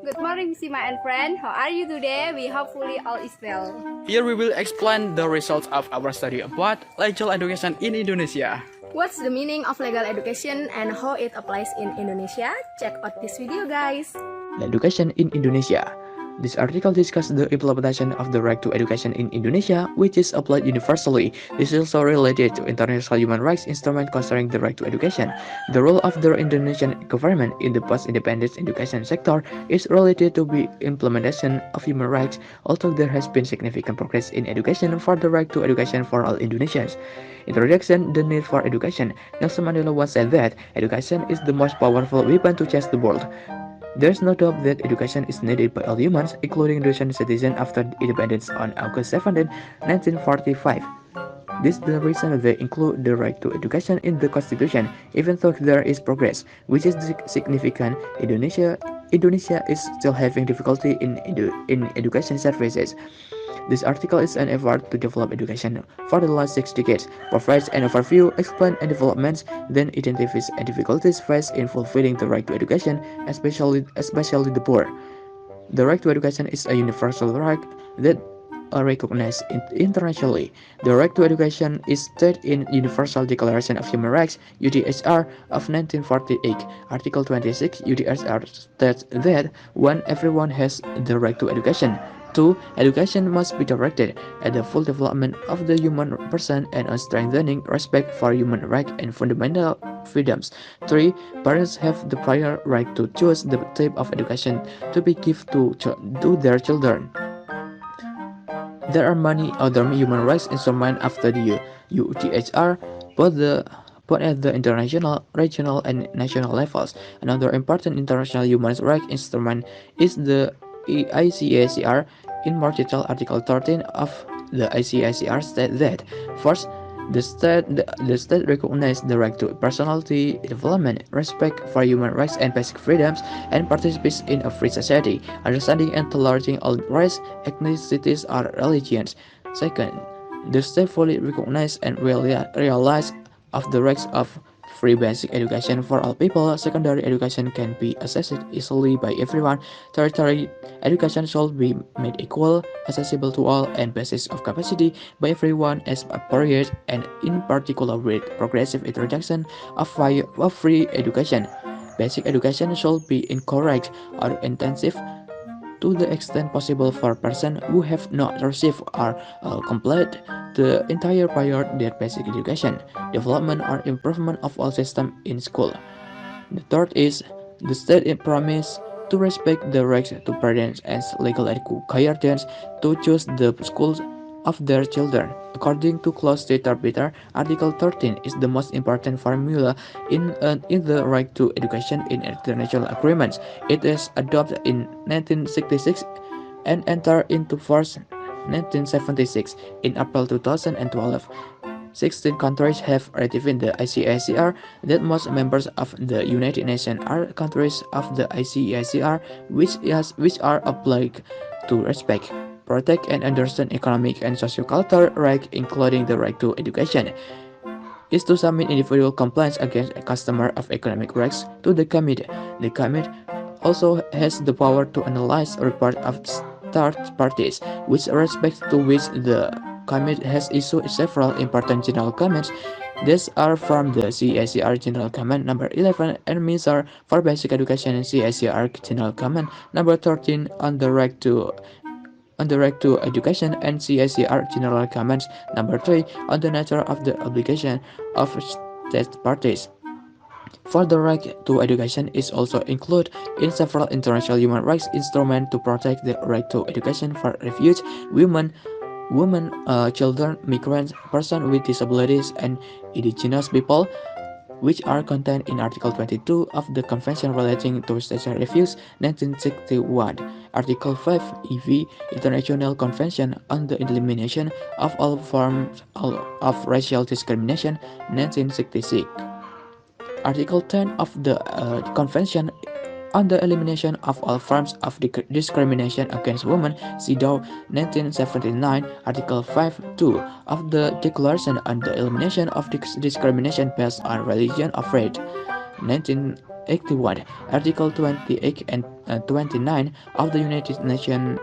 Good morning, Sima and friend. How are you today? We hopefully all is well. Here we will explain the results of our study about legal education in Indonesia. What's the meaning of legal education and how it applies in Indonesia? Check out this video, guys. Education in Indonesia. This article discusses the implementation of the right to education in Indonesia, which is applied universally. This is also related to international human rights instrument concerning the right to education. The role of the Indonesian government in the post-independence education sector is related to the implementation of human rights, although there has been significant progress in education for the right to education for all Indonesians. Introduction: the need for education. Nelson Mandela once said that education is the most powerful weapon to change the world. There's no doubt that education is needed by all humans, including Indonesian citizens after independence on August 17, 1945. This is the reason they include the right to education in the Constitution, even though there is progress, which is significant. Indonesia is still having difficulty in education services. This article is an effort to develop education for the last 6 decades, provides an overview, explains and developments, then identifies difficulties faced in fulfilling the right to education, especially the poor. The right to education is a universal right that are recognized internationally. The right to education is stated in Universal Declaration of Human Rights (UDHR) of 1948. Article 26 UDHR states that 1. Everyone has the right to education. 2. Education must be directed at the full development of the human person and on strengthening respect for human rights and fundamental freedoms. 3. Parents have the prior right to choose the type of education to be given to their children. There are many other human rights instruments after the UDHR, both at the international, regional, and national levels. Another important international human rights instrument is the ICACR. In more detail, Article 13 of the ICACR states that first, the state recognizes the right to personality development, respect for human rights and basic freedoms, and participates in a free society, understanding and tolerating all race, ethnicities, or religions. Second, the state fully recognizes and realizes of the rights of free basic education for all people. Secondary education can be accessed easily by everyone. Tertiary education should be made equal, accessible to all, and basis of capacity by everyone as appropriate, and in particular with progressive introduction of free education. Basic education should be encouraged or intensive to the extent possible for persons who have not received or complete the entire prior their basic education, development or improvement of all systems in school. The third is the state promise to respect the rights to parents as legal guardians to choose the schools of their children. According to Clause Arbiter, Article 13 is the most important formula in the right to education in international agreements. It is adopted in 1966 and entered into force 1976. In April 2012, 16 countries have ratified the ICACR. That most members of the United Nations are countries of the ICACR which are obliged to respect, protect, and understand economic and socio-cultural rights, including the right to education. Is to submit individual complaints against a customer of economic rights to the committee. The committee also has the power to analyze a report of third parties, with respect to which the committee has issued several important general comments. These are from the CACR General Comment number 11 and Minister for Basic Education and CACR General Comment number 13 on the right to education and CACR General Comments number 3 on the nature of the obligation of state parties. For the right to education is also included in several international human rights instruments to protect the right to education for refugees, women, children, migrants, persons with disabilities, and indigenous people, which are contained in Article 22 of the Convention relating to State Refuge 1961, Article 5 EV International Convention on the Elimination of All Forms of Racial Discrimination 1966, Article 10 of the Convention on the Elimination of All Forms of Discrimination Against Women, CEDAW 1979, Article 5.2 of the Declaration on the Elimination of Discrimination Based on Religion or Faith, 19 1981, Article 28 and 29 of the United Nations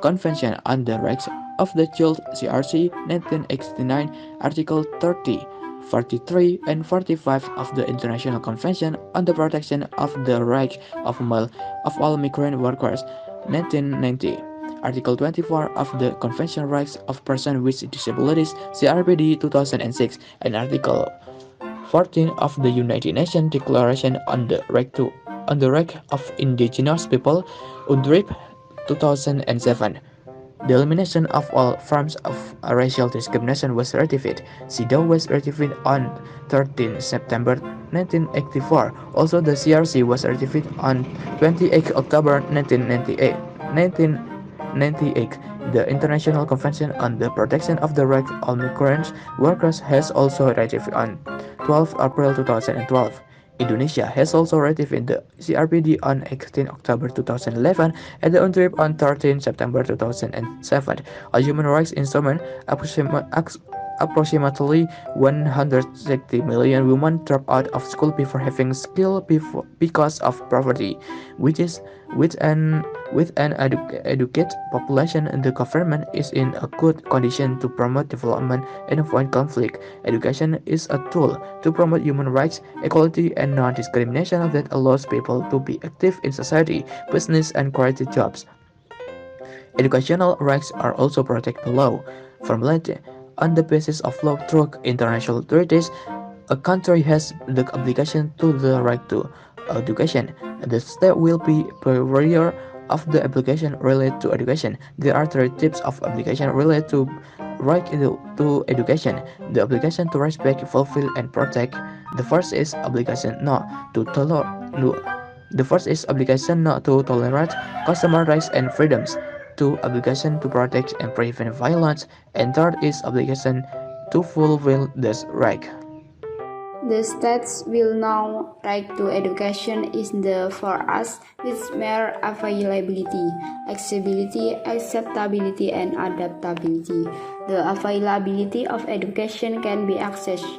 Convention on the Rights of the Child (CRC) 1969, Article 30, 43, and 45 of the International Convention on the Protection of the Rights of all Migrant Workers 1990, Article 24 of the Convention Rights of Persons with Disabilities (CRPD) 2006, and Article 14 of the United Nations Declaration on the Right of Indigenous People (UNDRIP) 2007. The elimination of all forms of racial discrimination was ratified. CEDAW was ratified on 13 September 1984. Also, the CRC was ratified on 28 October 1998. The International Convention on the Protection of the Rights of Migrant Workers has also ratified on 12 April 2012. Indonesia has also ratified the CRPD on 18 October 2011 and the UNDRIP on 13 September 2007. A human rights instrument, approximately 160 million women drop out of school before having skill because of poverty, with an educated population. The government is in a good condition to promote development and avoid conflict. Education is a tool to promote human rights, equality, and non-discrimination that allows people to be active in society, business, and quality jobs. Educational rights are also protected by law. Formulated on the basis of law through international treaties, a country has the obligation to the right to education. The state will be purveyor of the obligation related to education. There are three types of obligation related to right to education: the obligation to respect, fulfill, and protect. The first is obligation not to tolerate customer rights and freedoms. Two, obligation to protect and prevent violence. And third is obligation to fulfill this right. The states will know right to education is the for us its mere availability, accessibility, acceptability, and adaptability. The availability of education can be accessed,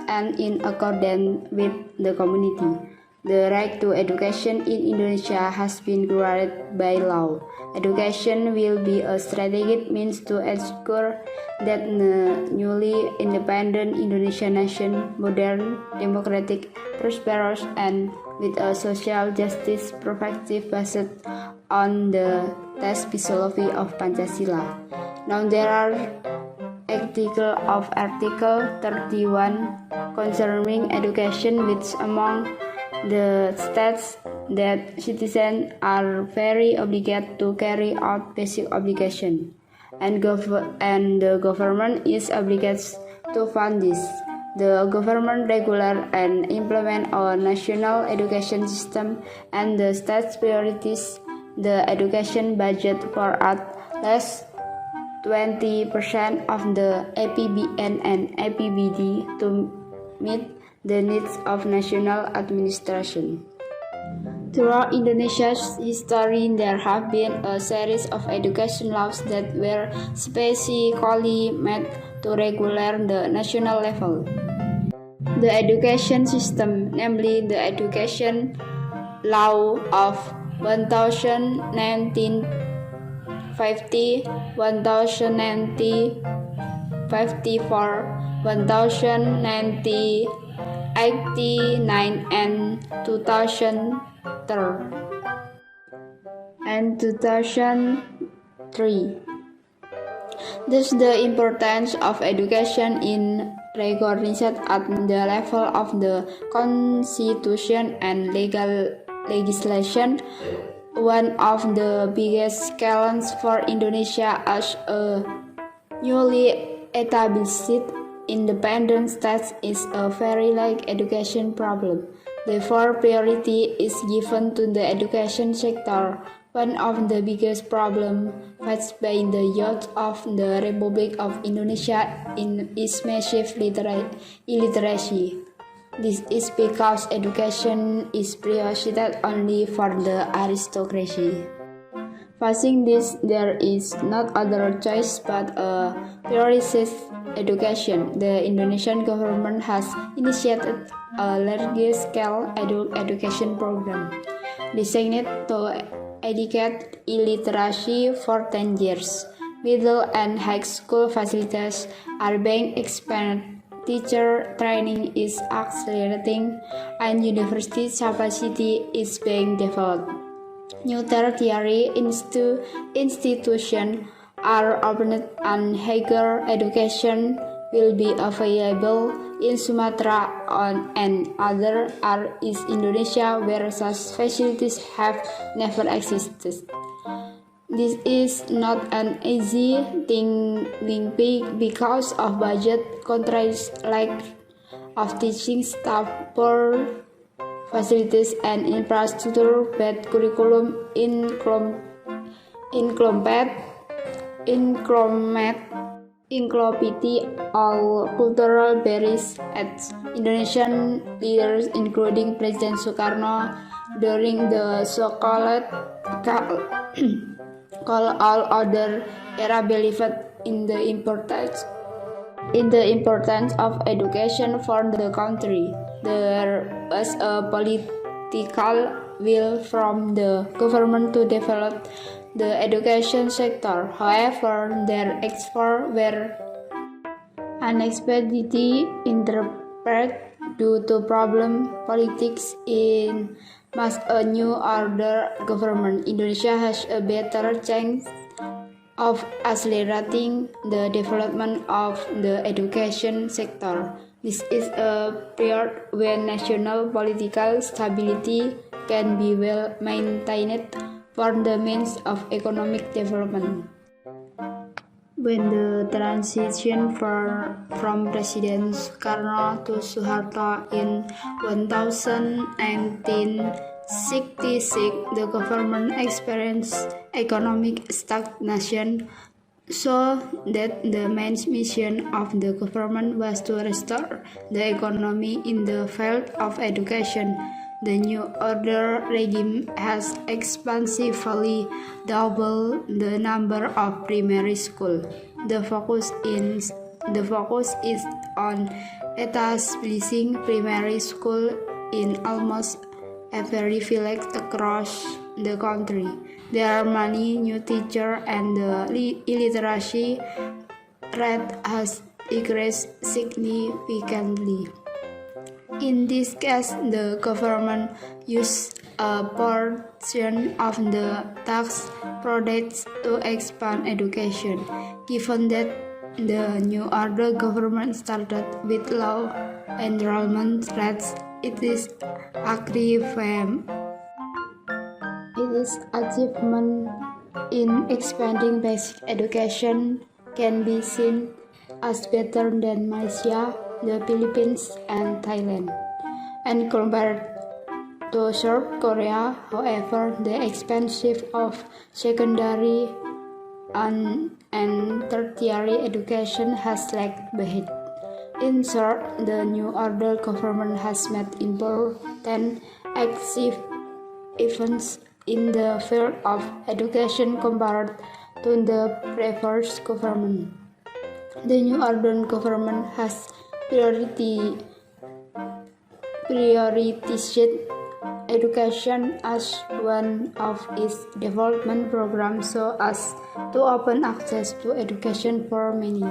and in accordance with the community. The right to education in Indonesia has been granted by law. Education will be a strategic means to ensure that the newly independent Indonesian nation, modern, democratic, prosperous, and with a social justice perspective based on the test philosophy of Pancasila. Now there are Article 31 concerning education, which among the states that citizens are very obligated to carry out basic obligation, and the government is obligated to fund this. The government regular and implement a national education system, and the state's priorities the education budget for at least 20% of the APBN and APBD to meet the needs of national administration. Throughout Indonesia's history, there have been a series of education laws that were specifically made to regulate the national level. The education system, namely the Education Law of 1950, 1954, 1989, and 2003. Thus, the importance of education is recognized at the level of the Constitution and legislation. One of the biggest challenges for Indonesia as a newly established independent state is a very large education problem. Therefore, priority is given to the education sector. One of the biggest problems faced by the youth of the Republic of Indonesia is massive illiteracy. This is because education is prioritized only for the aristocracy. Facing this, there is not other choice but a education. The Indonesian government has initiated a large-scale education program designed to educate illiteracy for 10 years. Middle and high school facilities are being expanded. Teacher training is accelerating, and university capacity is being developed. New tertiary institutions are opened, and higher education will be available in Sumatra and other areas in Indonesia where such facilities have never existed. This is not an easy thing because of budget constraints, lack of teaching staff, poor facilities and infrastructure, bad curriculum, inclusivity, all cultural barriers. At Indonesian leaders, including President Sukarno, during the so-called call all other era believed in the importance of education for the country. There was a political will from the government to develop the education sector. However, their efforts were unexpectedly interrupted due to politics in a new order government. Indonesia has a better chance of accelerating the development of the education sector. This is a period when national political stability can be well maintained for the means of economic development. When the transition from President Sukarno to Suharto in 1966, the government experienced economic stagnation, so that the main mission of the government was to restore the economy in the field of education. The New Order regime has expansively doubled the number of primary schools. The focus is on establishing primary school in almost every village across the country. There are many new teachers, and the illiteracy rate has decreased significantly. In this case, the government used a portion of the tax products to expand education. Given that the New Order government started with low enrollment rates, its achievement in expanding basic education can be seen as better than Malaysia, the Philippines, and Thailand. And compared to South Korea, however, the expansion of secondary and tertiary education has lagged behind. In short, the New Order government has made important achievements in the field of education compared to the previous government. The New Order government has prioritized education as one of its development programs so as to open access to education for many.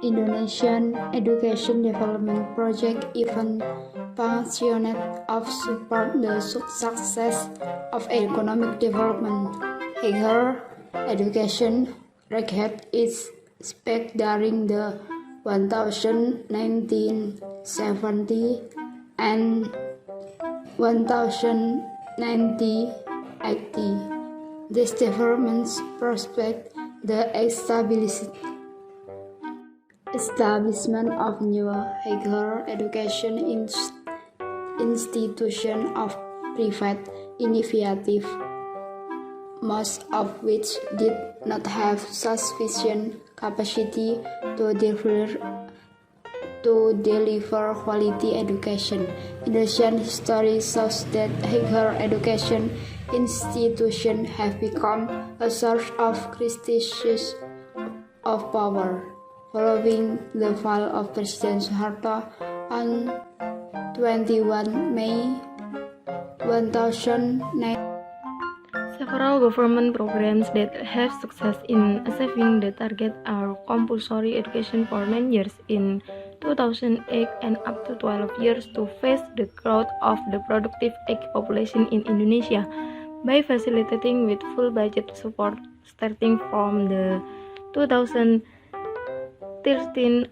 Indonesian Education Development Project even functioned to support the success of economic development. Higher education reached its peak during the 1970 and 1980. These developments prospect the establishment of new higher education institutions of private initiative, most of which did not have sufficient capacity to deliver quality education. Indonesian history shows that higher education institutions have become a source of crisis of power. following the fall of President Suharto on 21 May 2009. Several government programs that have success in achieving the target are compulsory education for 9 years in 2008 and up to 12 years to face the growth of the productive age population in Indonesia by facilitating with full budget support starting from the 2013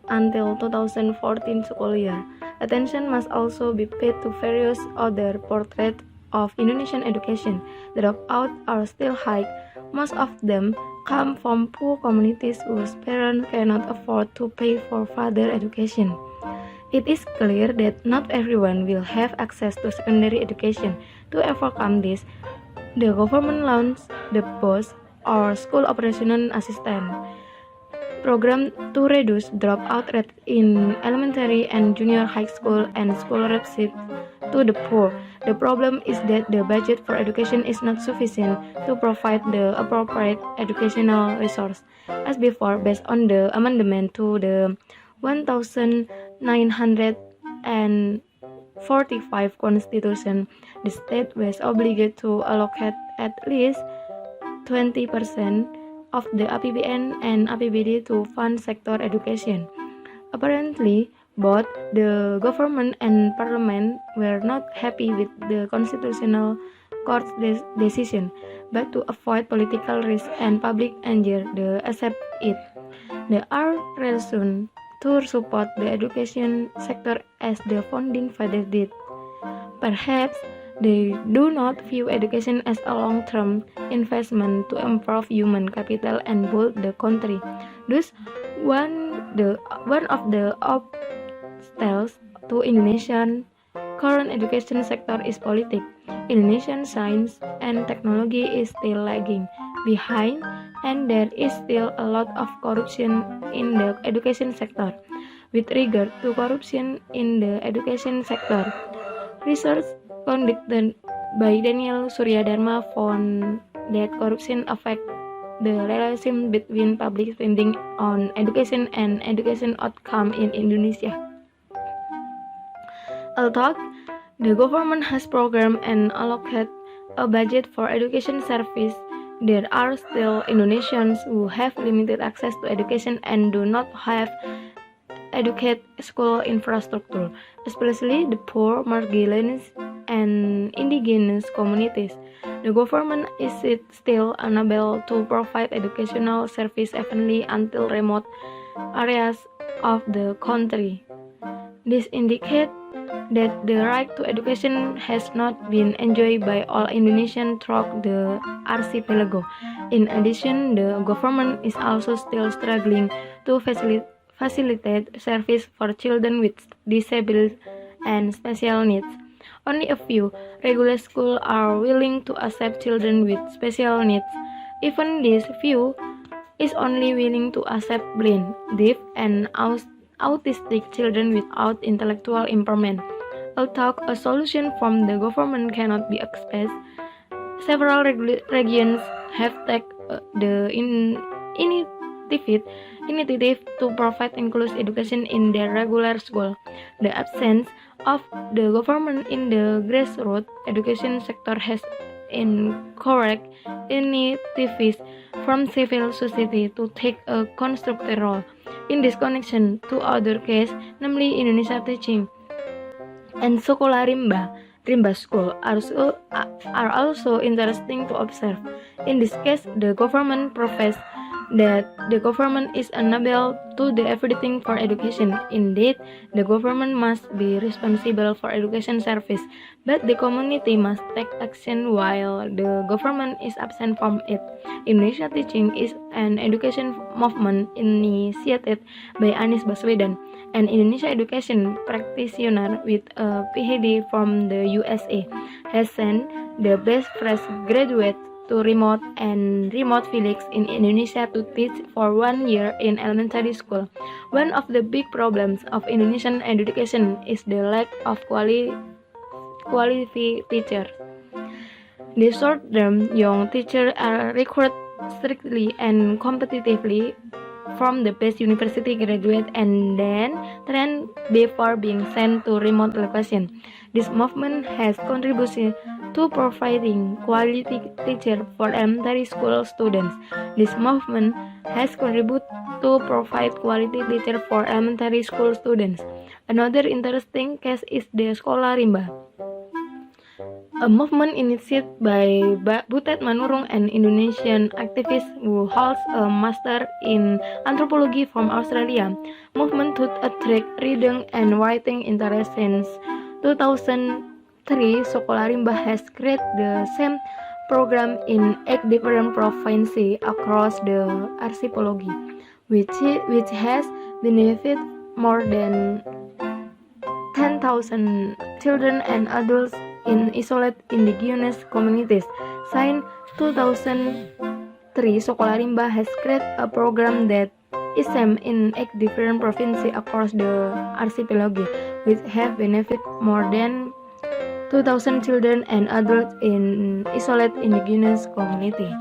until 2014 school year. Attention must also be paid to various other portraits of Indonesian education. Dropouts are still high. Most of them come from poor communities whose parents cannot afford to pay for further education. It is clear that not everyone will have access to secondary education. To overcome this, the government launched the POS or School Operational Assistant program to reduce dropout rate in elementary and junior high school and scholarships to the poor. The problem is that the budget for education is not sufficient to provide the appropriate educational resource. As before, based on the amendment to the 1945 Constitution, the state was obligated to allocate at least 20% of the APBN and APBD to fund sector education. Apparently, both the government and parliament were not happy with the constitutional court's decision, but to avoid political risk and public anger, they accept it. They are reasoned to support the education sector as the founding fathers did. Perhaps they do not view education as a long-term investment to improve human capital and build the country. Thus, one of the obstacles to Indonesian current education sector is politics. Indonesian science and technology is still lagging behind, and there is still a lot of corruption in the education sector. With regard to corruption in the education sector, research conducted by Daniel Suryadharma found that corruption affects the relation between public spending on education and education outcome in Indonesia. Although the government has programmed and allocated a budget for education service, there are still Indonesians who have limited access to education and do not have adequate school infrastructure, especially the poor, marginalized, and indigenous communities. The government is still unable to provide educational service evenly until remote areas of the country. This indicates that the right to education has not been enjoyed by all Indonesians throughout the archipelago. In addition, the government is also still struggling to facilitate service for children with disabilities and special needs. Only a few regular schools are willing to accept children with special needs. Even this few is only willing to accept blind, deaf, and autistic children without intellectual impairment. Although a solution from the government cannot be expected, several regions have taken the initiative to provide inclusive education in their regular school. The absence of the government in the grassroots education sector has encouraged initiatives from civil society to take a constructive role. In this connection, two other cases, namely Indonesia Teaching and Sekolah Rimba School, are also interesting to observe. In this case, the government professed that the government is unable to do everything for education. Indeed, the government must be responsible for education service, but the community must take action while the government is absent from it. Indonesia Teaching is an education movement initiated by Anies Baswedan, an Indonesia education practitioner with a PhD from the USA, has sent the best fresh graduates to remote villages in Indonesia to teach for 1 year in elementary school. One of the big problems of Indonesian education is the lack of qualified teachers. The short-term young teachers are recruited strictly and competitively from the best university graduate and then trained before being sent to remote location. This movement has contributed to providing quality teachers for elementary school students. This movement has contributed to provide quality teachers for elementary school students. Another interesting case is the Sekolah Rimba, a movement initiated by Butet Manurung, an Indonesian activist who holds a master in anthropology from Australia. Movement to attract reading and writing interest since 2003, Sekolah Rimba has created the same program in 8 different provinces across the archipelago, which has benefited more than 10,000 children and adults in isolated indigenous communities. Since 2003, Sekolah Rimba has created a program that is same in 8 different provinces across the archipelago, which have benefited more than 2,000 children and adults in isolated indigenous communities.